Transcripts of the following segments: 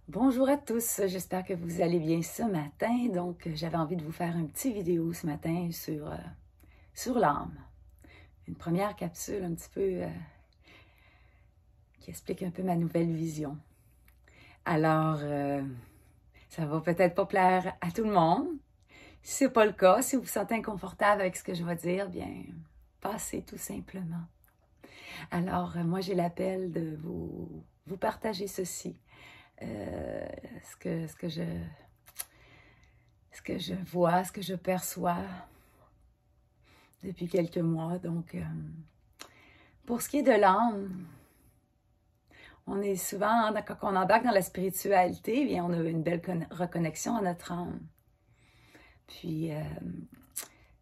Bonjour à tous, j'espère que vous allez bien ce matin. Donc, j'avais envie de vous faire une petite vidéo ce matin sur l'âme. Une première capsule un petit peu qui explique un peu ma nouvelle vision. Alors, ça va peut-être pas plaire à tout le monde. Si c'est pas le cas, si vous vous sentez inconfortable avec ce que je vais dire, bien, passez tout simplement. Alors, moi, j'ai l'appel de vous partager ceci. Ce que je vois, ce que je perçois depuis quelques mois. Donc, pour ce qui est de l'âme, on est souvent, quand on embarque dans la spiritualité, bien, on a une belle reconnexion à notre âme. Puis,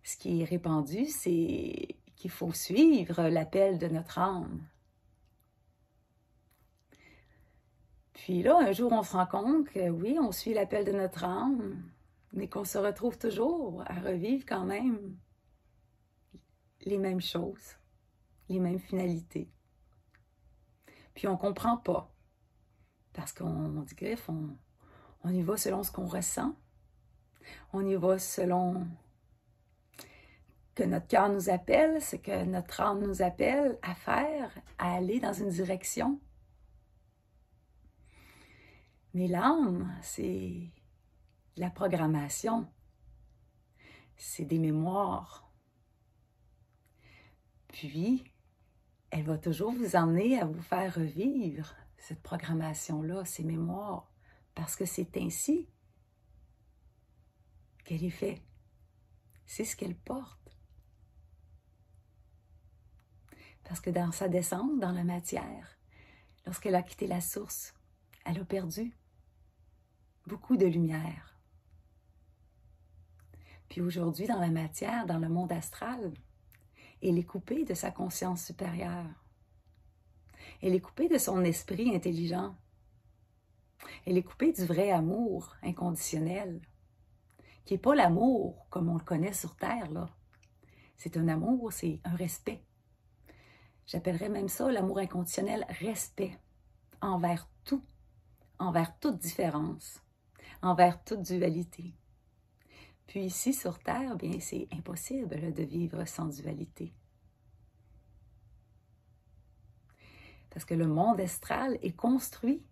ce qui est répandu, c'est qu'il faut suivre l'appel de notre âme. Puis là, un jour, on se rend compte que oui, on suit l'appel de notre âme, mais qu'on se retrouve toujours à revivre quand même les mêmes choses, les mêmes finalités. Puis on ne comprend pas, parce qu'on dit griffe, on y va selon ce qu'on ressent, on y va selon que notre cœur nous appelle, ce que notre âme nous appelle à faire, à aller dans une direction. Mais l'âme, c'est la programmation, c'est des mémoires. Puis, elle va toujours vous emmener à vous faire revivre cette programmation-là, ces mémoires, parce que c'est ainsi qu'elle est faite. C'est ce qu'elle porte. Parce que dans sa descente dans la matière, lorsqu'elle a quitté la source, elle a perdu beaucoup de lumière. Puis aujourd'hui, dans la matière, dans le monde astral, elle est coupée de sa conscience supérieure. Elle est coupée de son esprit intelligent. Elle est coupée du vrai amour inconditionnel, qui n'est pas l'amour comme on le connaît sur Terre, là. C'est un amour, c'est un respect. J'appellerais même ça l'amour inconditionnel, respect envers tout, envers toute différence, envers toute dualité. Puis ici, sur Terre, bien, c'est impossible de vivre sans dualité. Parce que le monde astral est construit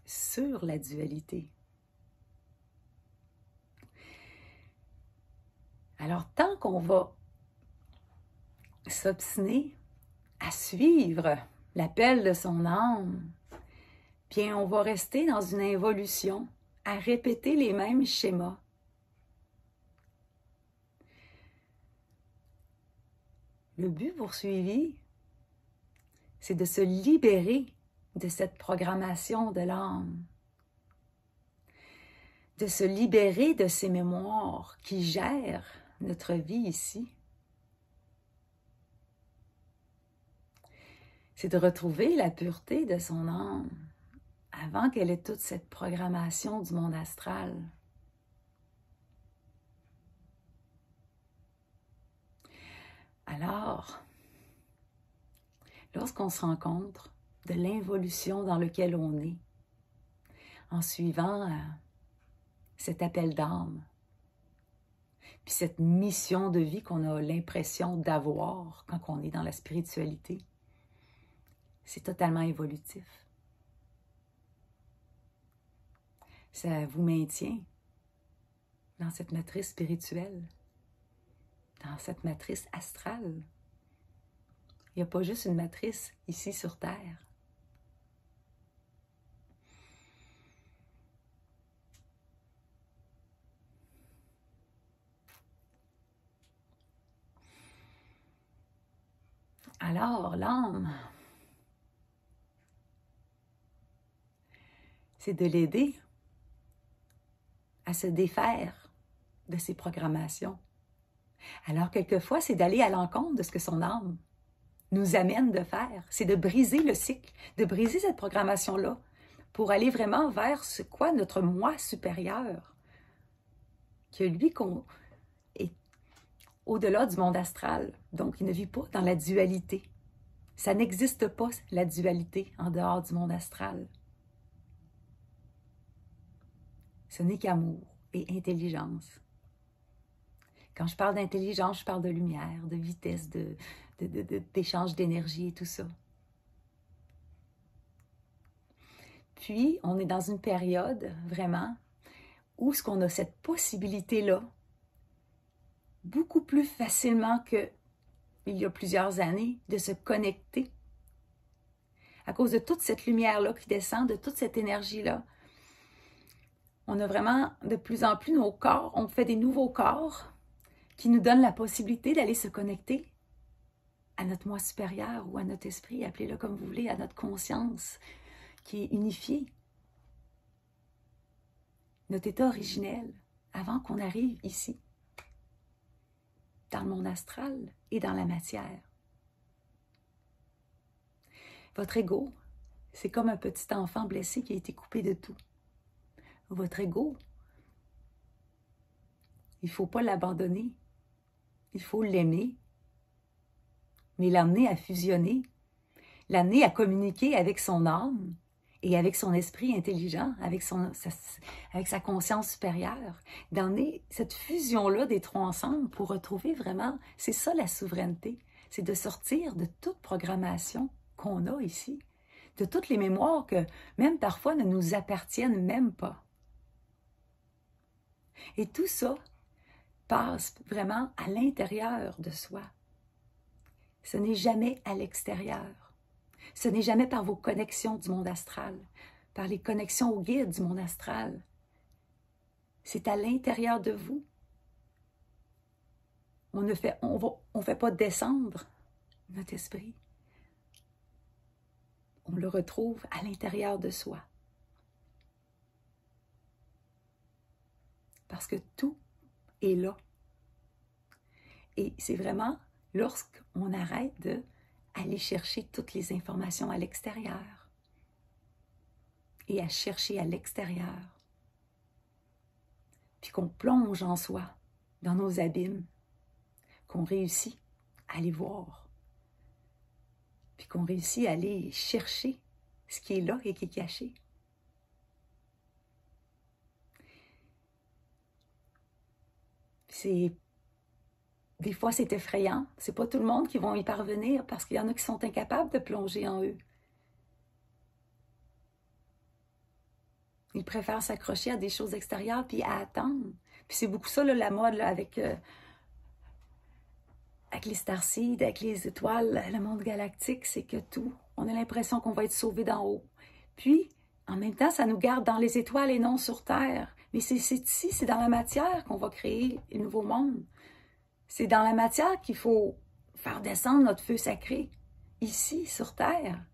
sur la dualité. Alors, tant qu'on va s'obstiner à suivre l'appel de son âme, bien, on va rester dans une involution, à répéter les mêmes schémas. Le but poursuivi, c'est de se libérer de cette programmation de l'âme, de se libérer de ces mémoires qui gèrent notre vie ici. C'est de retrouver la pureté de son âme avant qu'elle ait toute cette programmation du monde astral. Alors, lorsqu'on se rend compte de l'involution dans laquelle on est, en suivant cet appel d'âme, puis cette mission de vie qu'on a l'impression d'avoir quand on est dans la spiritualité, c'est totalement évolutif. Ça vous maintient dans cette matrice spirituelle, dans cette matrice astrale. Il n'y a pas juste une matrice ici sur Terre. Alors, l'âme, c'est de l'aider à se défaire de ses programmations. Alors, quelquefois, c'est d'aller à l'encontre de ce que son âme nous amène de faire. C'est de briser le cycle, de briser cette programmation-là pour aller vraiment vers ce quoi notre moi supérieur, que lui est au-delà du monde astral. Donc, il ne vit pas dans la dualité. Ça n'existe pas, la dualité, en dehors du monde astral. Ce n'est qu'amour et intelligence. Quand je parle d'intelligence, je parle de lumière, de vitesse, d'échange d'énergie et tout ça. Puis, on est dans une période, vraiment, où est-ce qu'on a cette possibilité-là, beaucoup plus facilement qu'il y a plusieurs années, de se connecter. À cause de toute cette lumière-là qui descend, de toute cette énergie-là, on a vraiment de plus en plus nos corps, on fait des nouveaux corps qui nous donnent la possibilité d'aller se connecter à notre moi supérieur ou à notre esprit, appelez-le comme vous voulez, à notre conscience qui est unifiée. Notre état originel, avant qu'on arrive ici, dans le monde astral et dans la matière. Votre ego, c'est comme un petit enfant blessé qui a été coupé de tout. Votre ego, il ne faut pas l'abandonner, il faut l'aimer, mais l'amener à fusionner, l'amener à communiquer avec son âme et avec son esprit intelligent, avec sa conscience supérieure, d'emmener cette fusion-là des trois ensemble pour retrouver vraiment, c'est ça la souveraineté, c'est de sortir de toute programmation qu'on a ici, de toutes les mémoires que même parfois ne nous appartiennent même pas. Et tout ça passe vraiment à l'intérieur de soi. Ce n'est jamais à l'extérieur. Ce n'est jamais par vos connexions du monde astral, par les connexions au guide du monde astral. C'est à l'intérieur de vous. On ne fait pas descendre notre esprit. On le retrouve à l'intérieur de soi. Parce que tout est là. Et c'est vraiment lorsqu'on arrête d'aller chercher toutes les informations à l'extérieur et à chercher à l'extérieur, puis qu'on plonge en soi, dans nos abîmes, qu'on réussit à les voir, puis qu'on réussit à aller chercher ce qui est là et qui est caché. Des fois, c'est effrayant. C'est pas tout le monde qui va y parvenir parce qu'il y en a qui sont incapables de plonger en eux. Ils préfèrent s'accrocher à des choses extérieures puis à attendre. Puis c'est beaucoup ça, là, la mode là, avec les starseeds, avec les étoiles, le monde galactique, c'est que tout, on a l'impression qu'on va être sauvé d'en haut. Puis, en même temps, ça nous garde dans les étoiles et non sur Terre. Mais c'est ici, c'est dans la matière qu'on va créer le nouveau monde. C'est dans la matière qu'il faut faire descendre notre feu sacré, ici, sur Terre.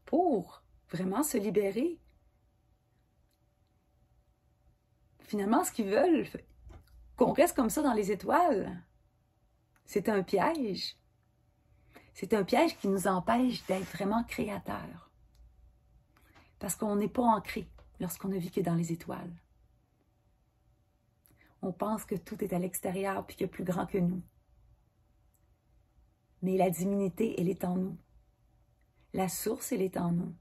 Pour vraiment se libérer. Finalement, ce qu'ils veulent, qu'on reste comme ça dans les étoiles, c'est un piège. C'est un piège qui nous empêche d'être vraiment créateurs. Parce qu'on n'est pas ancré lorsqu'on ne vit que dans les étoiles. On pense que tout est à l'extérieur puis qu'il y a plus grand que nous. Mais la divinité, elle est en nous. La source, elle est en nous.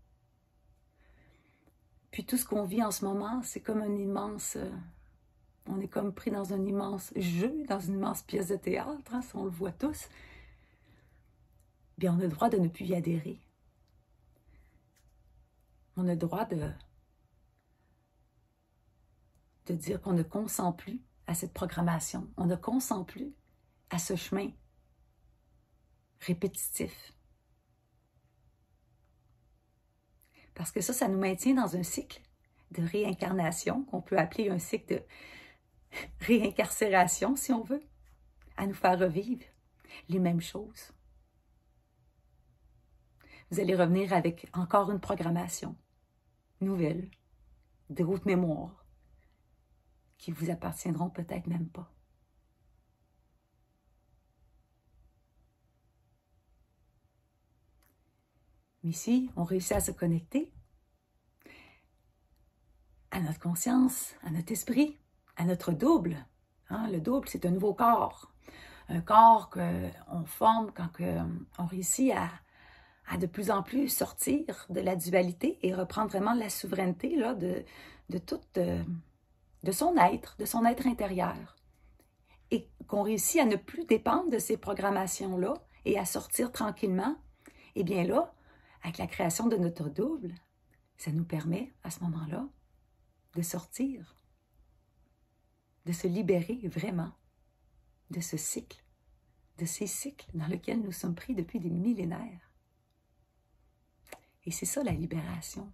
Puis tout ce qu'on vit en ce moment, c'est comme un immense... on est comme pris dans un immense jeu, dans une immense pièce de théâtre, hein, ça on le voit tous. Bien, on a le droit de ne plus y adhérer. On a le droit de dire qu'on ne consent plus à cette programmation. On ne consent plus à ce chemin répétitif. Parce que ça nous maintient dans un cycle de réincarnation, qu'on peut appeler un cycle de réincarcération, si on veut, à nous faire revivre les mêmes choses. Vous allez revenir avec encore une programmation nouvelle, d'autres mémoires, qui vous appartiendront peut-être même pas. Mais si on réussit à se connecter à notre conscience, à notre esprit, à notre double, hein, le double, c'est un nouveau corps. Un corps qu'on forme quand on réussit à de plus en plus sortir de la dualité et reprendre vraiment la souveraineté là, de son être intérieur. Et qu'on réussit à ne plus dépendre de ces programmations-là et à sortir tranquillement, eh bien là, avec la création de notre double, ça nous permet à ce moment-là de sortir, de se libérer vraiment de ce cycle, de ces cycles dans lesquels nous sommes pris depuis des millénaires. Et c'est ça la libération.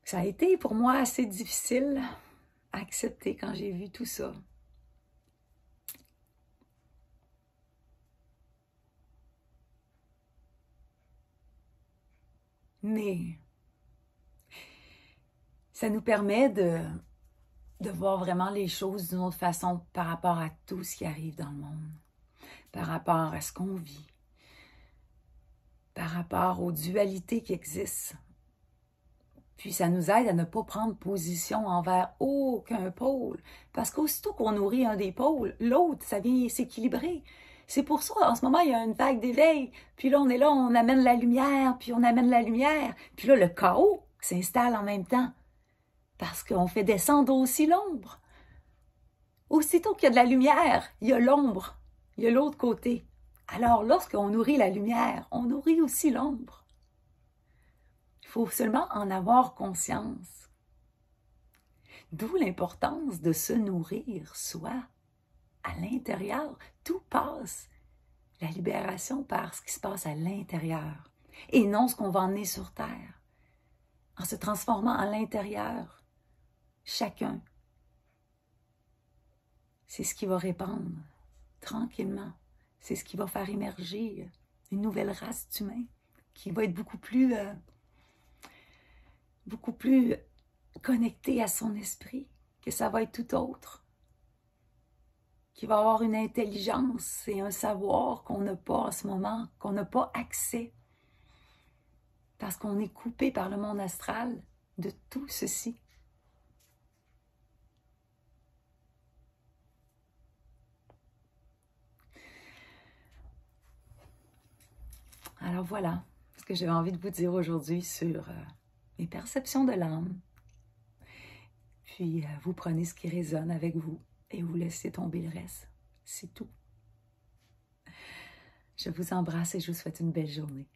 Ça a été pour moi assez difficile à accepter quand j'ai vu tout ça. Mais ça nous permet de voir vraiment les choses d'une autre façon par rapport à tout ce qui arrive dans le monde, par rapport à ce qu'on vit, par rapport aux dualités qui existent. Puis ça nous aide à ne pas prendre position envers aucun pôle. Parce qu'aussitôt qu'on nourrit un des pôles, l'autre, ça vient s'équilibrer. C'est pour ça, en ce moment, il y a une vague d'éveil. Puis là, on amène la lumière, puis on amène la lumière. Puis là, le chaos s'installe en même temps. Parce qu'on fait descendre aussi l'ombre. Aussitôt qu'il y a de la lumière, il y a l'ombre. Il y a l'autre côté. Alors, lorsqu'on nourrit la lumière, on nourrit aussi l'ombre. Il faut seulement en avoir conscience. D'où l'importance de se nourrir soi. À l'intérieur, tout passe. La libération par ce qui se passe à l'intérieur et non ce qu'on va emmener sur terre. En se transformant à l'intérieur, chacun, c'est ce qui va répandre tranquillement. C'est ce qui va faire émerger une nouvelle race d'humains qui va être beaucoup plus connectée à son esprit, que ça va être tout autre. Qui va avoir une intelligence et un savoir qu'on n'a pas en ce moment, qu'on n'a pas accès. Parce qu'on est coupé par le monde astral de tout ceci. Alors voilà ce que j'avais envie de vous dire aujourd'hui sur les perceptions de l'âme. Puis vous prenez ce qui résonne avec vous et vous laissez tomber le reste. C'est tout. Je vous embrasse et je vous souhaite une belle journée.